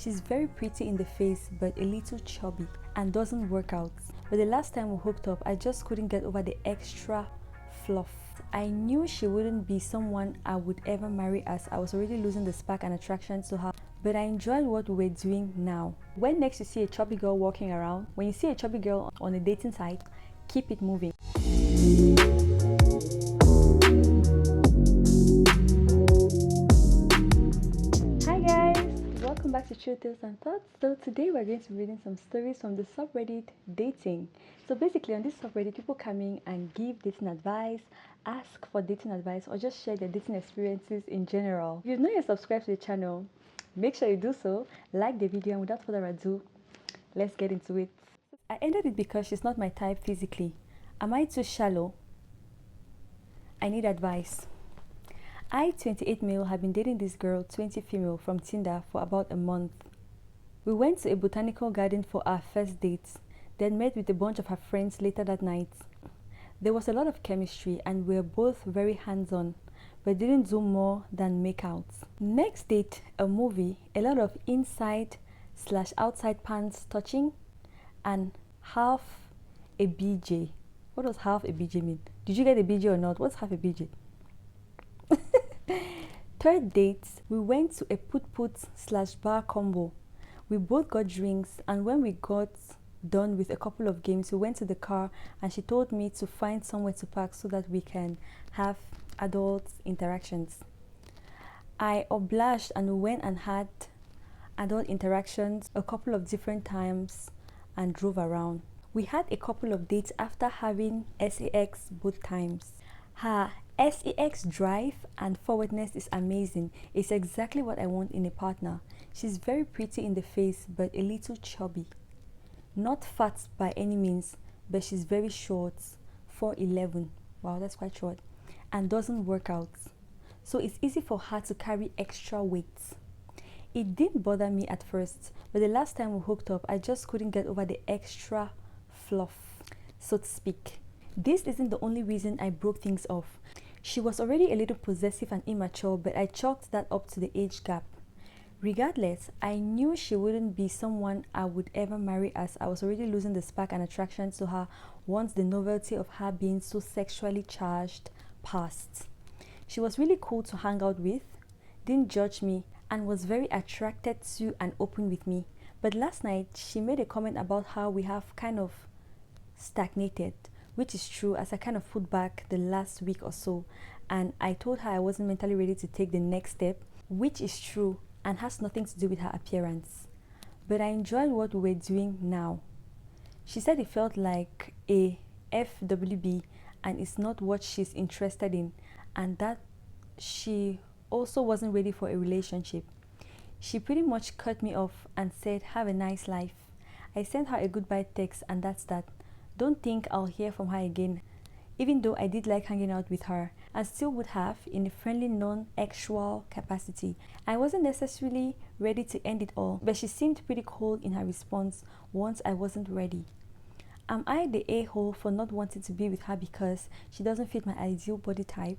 She's very pretty in the face but a little chubby and doesn't work out. But the last time we hooked up, I just couldn't get over the extra fluff. I knew she wouldn't be someone I would ever marry as I was already losing the spark and attraction to her. But I enjoyed what we were doing now. When next you see a chubby girl walking around, when you see a chubby girl on a dating site, keep it moving. Hi guys, welcome back to True Tales and Thoughts. So today we're going to be reading some stories from the subreddit dating. So basically on this subreddit, people come in and give dating advice, ask for dating advice, or just share their dating experiences in general. If you've not yet subscribed to the channel, make sure you do so, like the video, and without further ado, let's get into it. I ended it because she's not my type physically. Am I too shallow? I need advice. I, 28 male, have been dating this girl, 20 female, from Tinder for about a month. We went to a botanical garden for our first date, then met with a bunch of her friends later that night. There was a lot of chemistry and we were both very hands-on, but didn't do more than make out. Next date, a movie, a lot of inside/outside pants touching, and half a BJ. What does half a BJ mean? Did you get a BJ or not? What's half a BJ? Third date, we went to a put/bar combo. We both got drinks, and when we got done with a couple of games, we went to the car and she told me to find somewhere to park so that we can have adult interactions. I obliged and we went and had adult interactions a couple of different times and drove around. We had a couple of dates after having sex both times. Her sex drive and forwardness is amazing. It's exactly what I want in a partner. She's very pretty in the face but a little chubby. Not fat by any means, but she's very short, 4'11". Wow, that's quite short. And doesn't work out. So it's easy for her to carry extra weight. It didn't bother me at first, but the last time we hooked up, I just couldn't get over the extra fluff, so to speak. This isn't the only reason I broke things off. She was already a little possessive and immature, but I chalked that up to the age gap. Regardless, I knew she wouldn't be someone I would ever marry as I was already losing the spark and attraction to her once the novelty of her being so sexually charged passed. She was really cool to hang out with, didn't judge me, and was very attracted to and open with me. But last night, she made a comment about how we have kind of stagnated, which is true as I kind of put back the last week or so, and I told her I wasn't mentally ready to take the next step, which is true and has nothing to do with her appearance. But I enjoyed what we were doing now. She said it felt like a FWB and it's not what she's interested in, and that she also wasn't ready for a relationship. She pretty much cut me off and said, "Have a nice life." I sent her a goodbye text and that's that. Don't think I'll hear from her again, even though I did like hanging out with her and still would have in a friendly non-actual capacity. I wasn't necessarily ready to end it all, but she seemed pretty cold in her response once I wasn't ready. Am I the a-hole for not wanting to be with her because she doesn't fit my ideal body type?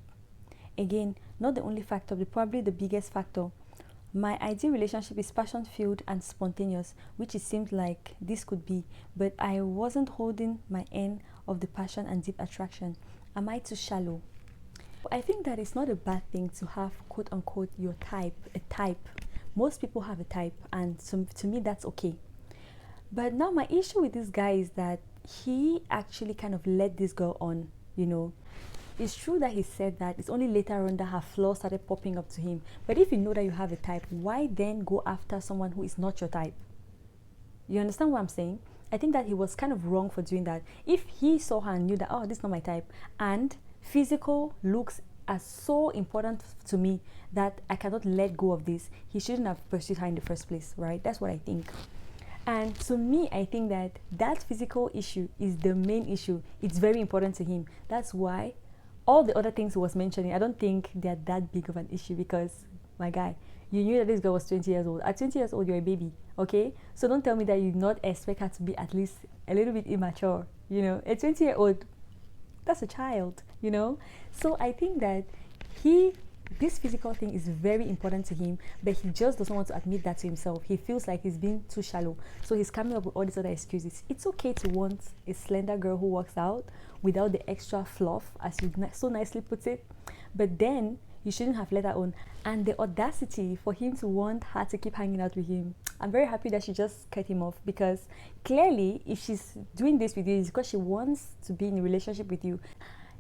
Again, not the only factor, but probably the biggest factor. My ideal relationship is passion-filled and spontaneous, which it seemed like this could be, but I wasn't holding my end of the passion and deep attraction. Am I too shallow? I think that it's not a bad thing to have quote-unquote your type, a type. Most people have a type, and to me that's okay. But now my issue with this guy is that he actually kind of led this girl on, you know. It's true that he said that it's only later on that her flaws started popping up to him. But if you know that you have a type, why then go after someone who is not your type? You understand what I'm saying? I think that he was kind of wrong for doing that. If he saw her and knew that, oh, this is not my type, and physical looks are so important to me that I cannot let go of this, he shouldn't have pursued her in the first place, right? That's what I think. And to me, I think that that physical issue is the main issue. It's very important to him. That's why all the other things he was mentioning, I don't think they're that big of an issue because, my guy, you knew that this girl was 20 years old. At 20 years old, you're a baby, okay? So don't tell me that you not expect her to be at least a little bit immature, you know? A 20-year-old, that's a child, you know? So I think that he this physical thing is very important to him, but he just doesn't want to admit that to himself. He feels like he's being too shallow, so he's coming up with all these other excuses. It's okay to want a slender girl who works out without the extra fluff, as you so nicely put it, but then you shouldn't have let her on. And the audacity for him to want her to keep hanging out with him. I'm very happy that she just cut him off, because clearly if she's doing this with you, it's because she wants to be in a relationship with you.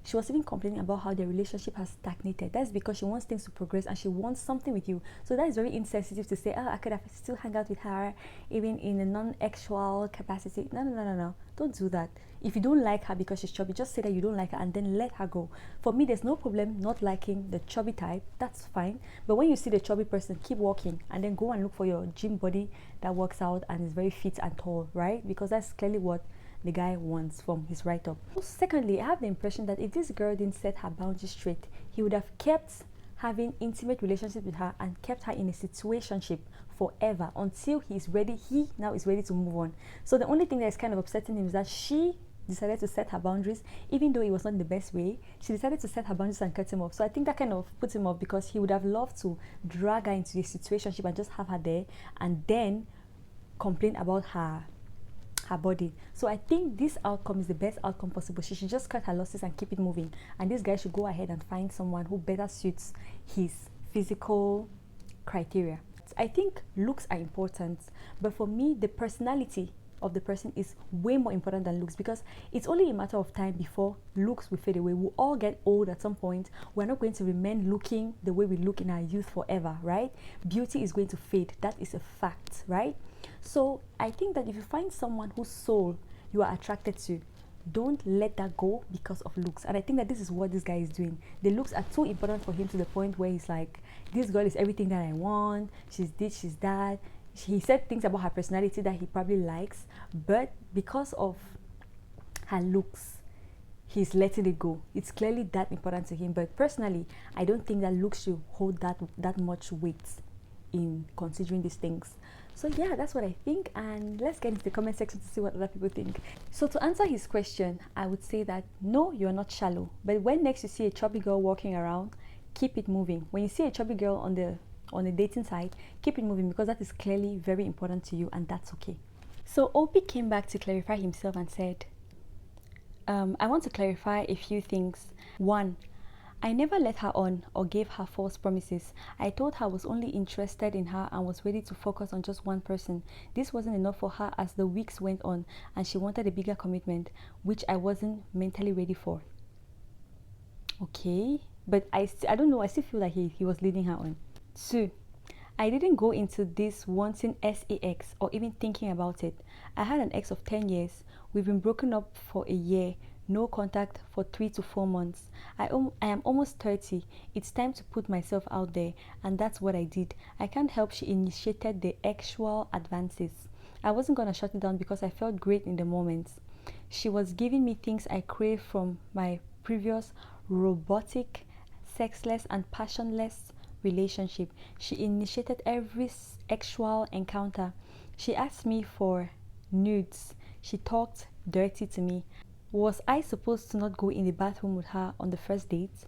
She was even complaining about how their relationship has stagnated. That's because she wants things to progress and she wants something with you. So that is very insensitive to say, oh, I could have still hang out with her even in a non-actual capacity. No. Don't do that. If you don't like her because she's chubby, just say that you don't like her and then let her go. For me, there's no problem not liking the chubby type. That's fine. But when you see the chubby person, keep walking and then go and look for your gym body that works out and is very fit and tall, right? Because that's clearly what the guy wants from his write-up. Secondly, I have the impression that if this girl didn't set her boundaries straight, he would have kept having intimate relationships with her and kept her in a situationship forever until he now is ready to move on. So the only thing that is kind of upsetting him is that she decided to set her boundaries, even though it was not in the best way. She decided to set her boundaries and cut him off. So I think that kind of puts him off, because he would have loved to drag her into a situationship and just have her there and then complain about her body. So I think this outcome is the best outcome possible. She should just cut her losses and keep it moving, and this guy should go ahead and find someone who better suits his physical criteria. I think looks are important, but for me the personality of the person is way more important than looks, because it's only a matter of time before looks will fade away. We'll all get old at some point. We're not going to remain looking the way we look in our youth forever, right? Beauty is going to fade. That is a fact, right? So I think that if you find someone whose soul you are attracted to, don't let that go because of looks. And I think that this is what this guy is doing. The looks are too important for him to the point where he's like, this girl is everything that I want. She's this, she's that. He said things about her personality that he probably likes, but because of her looks, he's letting it go. It's clearly that important to him. But personally, I don't think that looks should hold that much weight in considering these things. So yeah, that's what I think, and let's get into the comment section to see what other people think. So to answer his question, I would say that no, you're not shallow, but when next you see a chubby girl walking around, keep it moving. When you see a chubby girl on the dating side, keep it moving, because that is clearly very important to you, and that's okay. So Opie came back to clarify himself and said, I want to clarify a few things. 1, I never let her on or gave her false promises. I told her I was only interested in her and was ready to focus on just one person. This wasn't enough for her as the weeks went on, and she wanted a bigger commitment, which I wasn't mentally ready for. Okay, but I don't know, I still feel like he was leading her on. 2, I didn't go into this wanting sex or even thinking about it. I had an ex of 10 years. We've been broken up for a year. No contact for 3 to 4 months. I am almost 30. It's time to put myself out there, and that's what I did. I can't help she initiated the actual advances. I wasn't gonna shut it down because I felt great in the moment. She was giving me things I craved from my previous robotic, sexless, and passionless relationship. She initiated every sexual encounter. She asked me for nudes. She talked dirty to me. Was I supposed to not go in the bathroom with her on the first date?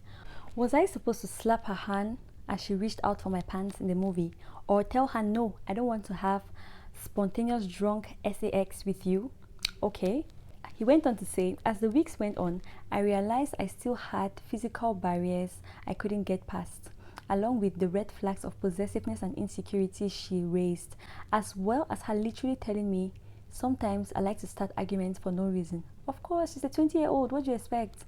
Was I supposed to slap her hand as she reached out for my pants in the movie? Or tell her, no, I don't want to have spontaneous drunk sex with you? Okay. He went on to say, as the weeks went on, I realized I still had physical barriers I couldn't get past, along with the red flags of possessiveness and insecurity she raised, as well as her literally telling me, sometimes I like to start arguments for no reason. Of course, she's a 20-year-old. What do you expect?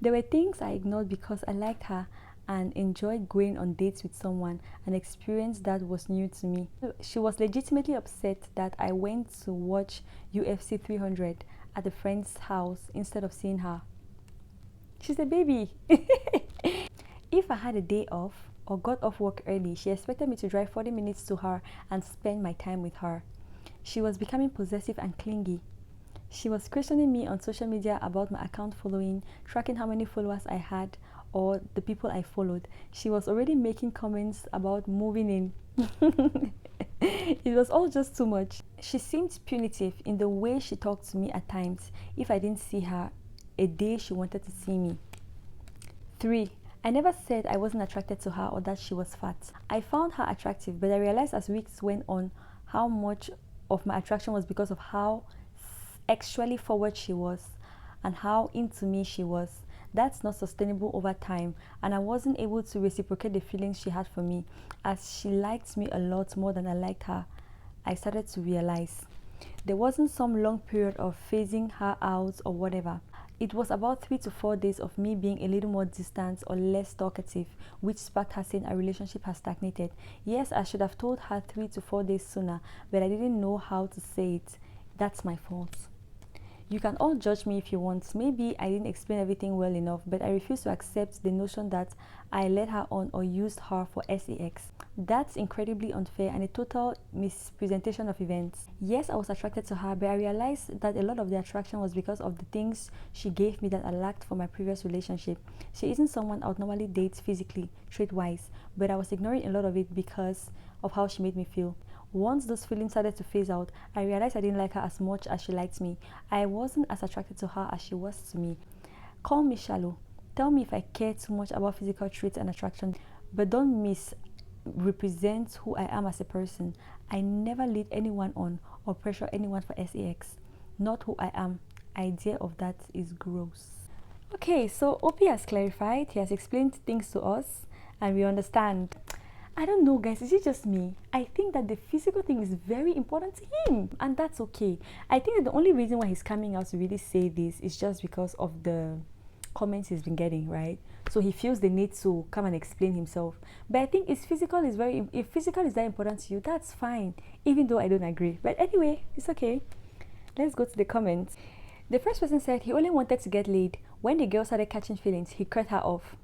There were things I ignored because I liked her and enjoyed going on dates with someone, an experience that was new to me. She was legitimately upset that I went to watch UFC 300 at a friend's house instead of seeing her. She's a baby. If I had a day off or got off work early, she expected me to drive 40 minutes to her and spend my time with her. She was becoming possessive and clingy. She was questioning me on social media about my account following, tracking how many followers I had or the people I followed. She was already making comments about moving in. It was all just too much. She seemed punitive in the way she talked to me at times. If I didn't see her a day, she wanted to see me. 3, I never said I wasn't attracted to her or that she was fat. I found her attractive, but I realized as weeks went on how much of my attraction was because of how sexually forward she was and how into me she was. That's not sustainable over time, and I wasn't able to reciprocate the feelings she had for me, as she liked me a lot more than I liked her. I started to realize there wasn't some long period of phasing her out or whatever. It was about 3 to 4 days of me being a little more distant or less talkative, which sparked her saying our relationship has stagnated. Yes, I should have told her 3 to 4 days sooner, but I didn't know how to say it. That's my fault. You can all judge me if you want. Maybe I didn't explain everything well enough, but I refuse to accept the notion that I led her on or used her for sex. That's incredibly unfair and a total mispresentation of events. Yes, I was attracted to her, but I realized that a lot of the attraction was because of the things she gave me that I lacked from my previous relationship. She isn't someone I would normally date physically, trait-wise, but I was ignoring a lot of it because of how she made me feel. Once those feelings started to phase out, I realized I didn't like her as much as she liked me. I wasn't as attracted to her as she was to me. Call me shallow. Tell me if I care too much about physical traits and attraction, but don't misrepresent who I am as a person. I never lead anyone on or pressure anyone for sex. Not who I am. Idea of that is gross. Okay, so OP has clarified. He has explained things to us, and we understand. I don't know, guys, is it just me? I think that the physical thing is very important to him, and that's okay. I think that the only reason why he's coming out to really say this is just because of the comments he's been getting, right? So he feels the need to come and explain himself. But I think if physical is that important to you, that's fine, even though I don't agree. But anyway, it's okay. Let's go to the comments. The first person said he only wanted to get laid. When the girl started catching feelings, he cut her off.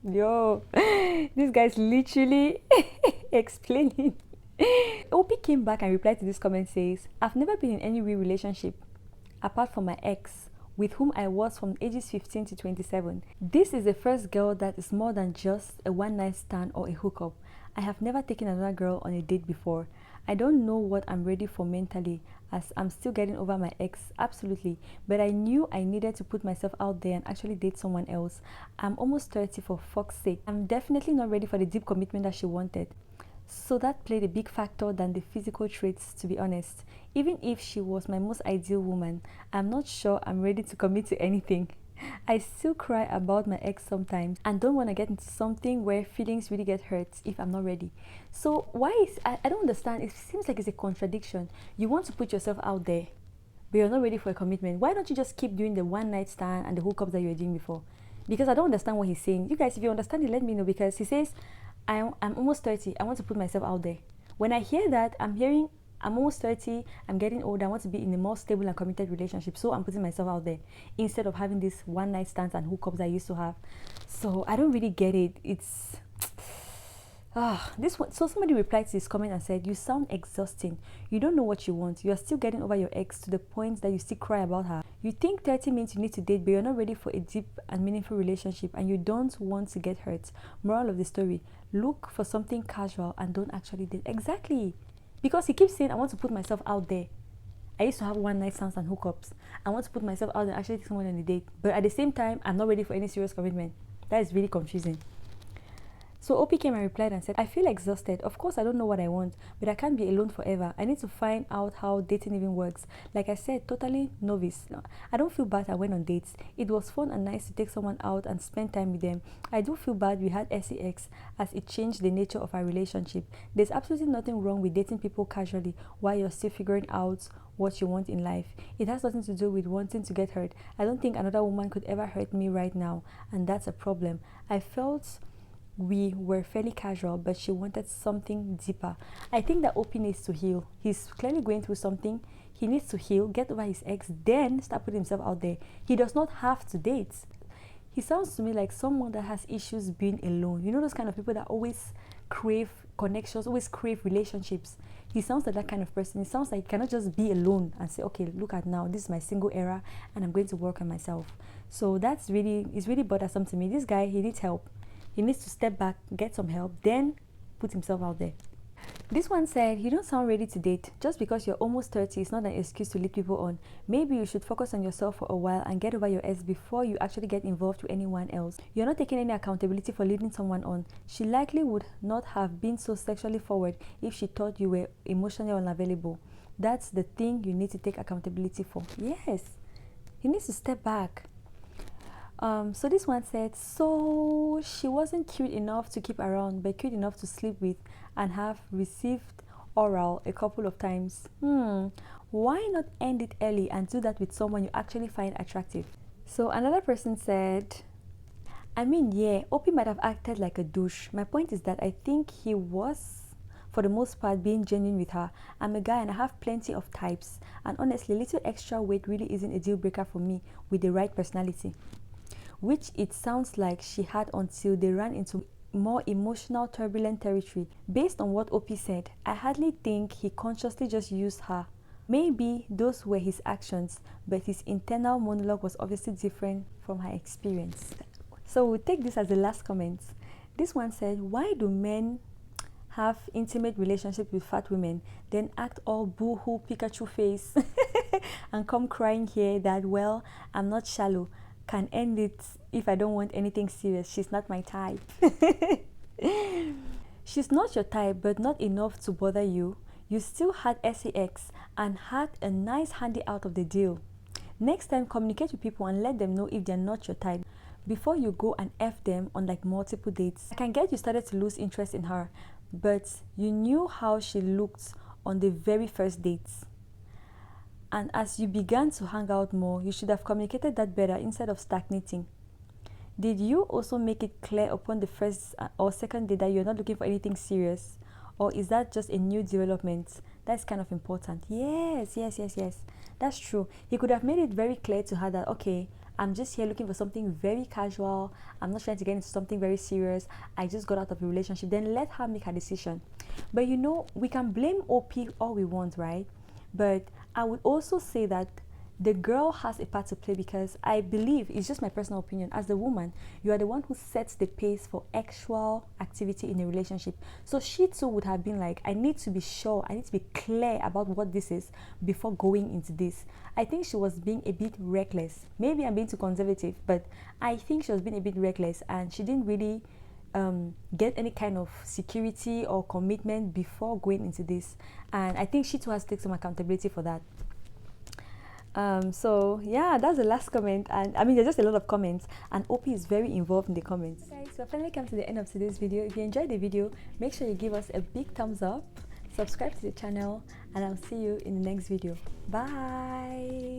Yo, this guy's literally explaining. OP came back and replied to this comment, says, I've never been in any real relationship apart from my ex, with whom I was from ages 15 to 27. This is the first girl that is more than just a one-night stand or a hookup. I have never taken another girl on a date before. I don't know what I'm ready for mentally, as I'm still getting over my ex, absolutely, but I knew I needed to put myself out there and actually date someone else. I'm almost 30, for fuck's sake. I'm definitely not ready for the deep commitment that she wanted. So that played a big factor than the physical traits, to be honest. Even if she was my most ideal woman, I'm not sure I'm ready to commit to anything. I still cry about my ex sometimes and don't want to get into something where feelings really get hurt if I'm not ready. So I don't understand. It seems like it's a contradiction. You want to put yourself out there, but you're not ready for a commitment. Why don't you just keep doing the one night stand and the hookups that you were doing before? Because I don't understand what he's saying. You guys, if you understand it, let me know, because he says, I'm almost 30. I want to put myself out there. When I hear that, I'm almost 30, I'm getting older, I want to be in a more stable and committed relationship, so I'm putting myself out there instead of having this one night stands and hookups I used to have. So I don't really get it. It's this one. So somebody replied to this comment and said, you sound exhausting. You don't know what you want. You are still getting over your ex to the point that you still cry about her. You think 30 means you need to date, but you're not ready for a deep and meaningful relationship, and you don't want to get hurt. Moral of the story, look for something casual and don't actually date. Exactly. Because he keeps saying, I want to put myself out there. I used to have one night stands and hookups. I want to put myself out there and actually take someone on a date. But at the same time, I'm not ready for any serious commitment. That is really confusing. So OP came and replied and said, I feel exhausted. Of course, I don't know what I want, but I can't be alone forever. I need to find out how dating even works. Like I said, totally novice. I don't feel bad I went on dates. It was fun and nice to take someone out and spend time with them. I do feel bad we had sex, as it changed the nature of our relationship. There's absolutely nothing wrong with dating people casually while you're still figuring out what you want in life. It has nothing to do with wanting to get hurt. I don't think another woman could ever hurt me right now, and that's a problem. I felt we were fairly casual, but she wanted something deeper. I think that OP needs to heal. He's clearly going through something. He needs to heal, get over his ex, then start putting himself out there. He does not have to date. He sounds to me like someone that has issues being alone. You know, those kind of people that always crave connections, always crave relationships. He sounds like that kind of person. It sounds like he cannot just be alone and say, okay, look at now, this is my single era and I'm going to work on myself. So it's really bothersome to me. This guy, he needs help. He needs to step back, get some help, then put himself out there. This one said, you don't sound ready to date. Just because you're almost 30 is not an excuse to lead people on. Maybe you should focus on yourself for a while and get over your ex before you actually get involved with anyone else. You're not taking any accountability for leading someone on. She likely would not have been so sexually forward if she thought you were emotionally unavailable. That's the thing you need to take accountability for. Yes, he needs to step back. So this one said, so she wasn't cute enough to keep around, but cute enough to sleep with and have received oral a couple of times. Why not end it early and do that with someone you actually find attractive? So another person said, I mean, yeah, Opie might have acted like a douche. My point is that I think he was, for the most part, being genuine with her. I'm a guy and I have plenty of types, and honestly, a little extra weight really isn't a deal breaker for me with the right personality. Which it sounds like she had until they ran into more emotional, turbulent territory. Based on what Opie said, I hardly think he consciously just used her. Maybe those were his actions, but his internal monologue was obviously different from her experience. So we'll take this as the last comment. This one said, why do men have intimate relationships with fat women, then act all boo-hoo Pikachu face and come crying here that, well, I'm not shallow, can end it if I don't want anything serious. She's not my type. She's not your type, but not enough to bother you. You still had sex and had a nice handy out of the deal. Next time, communicate with people and let them know if they're not your type before you go and F them on like multiple dates. I can get you started to lose interest in her, but you knew how she looked on the very first dates. And as you began to hang out more, you should have communicated that better instead of stagnating. Did you also make it clear upon the first or second date that you're not looking for anything serious? Or is that just a new development? That's kind of important. Yes. That's true. He could have made it very clear to her that, okay, I'm just here looking for something very casual. I'm not trying to get into something very serious. I just got out of a relationship. Then let her make her decision. But you know, we can blame OP all we want, right? But I would also say that the girl has a part to play, because I believe, it's just my personal opinion, as the woman, you are the one who sets the pace for actual activity in a relationship. So she too would have been like, I need to be sure, I need to be clear about what this is before going into this. I think she was being a bit reckless. Maybe I'm being too conservative, but I think she was being a bit reckless and she didn't really get any kind of security or commitment before going into this. And I think she too has to take some accountability for that. So yeah, that's the last comment, and I mean there's just a lot of comments, and OP is very involved in the comments. Okay, guys, so I finally come to the end of today's video. If you enjoyed the video, make sure you give us a big thumbs up, subscribe to the channel, and I'll see you in the next video. Bye.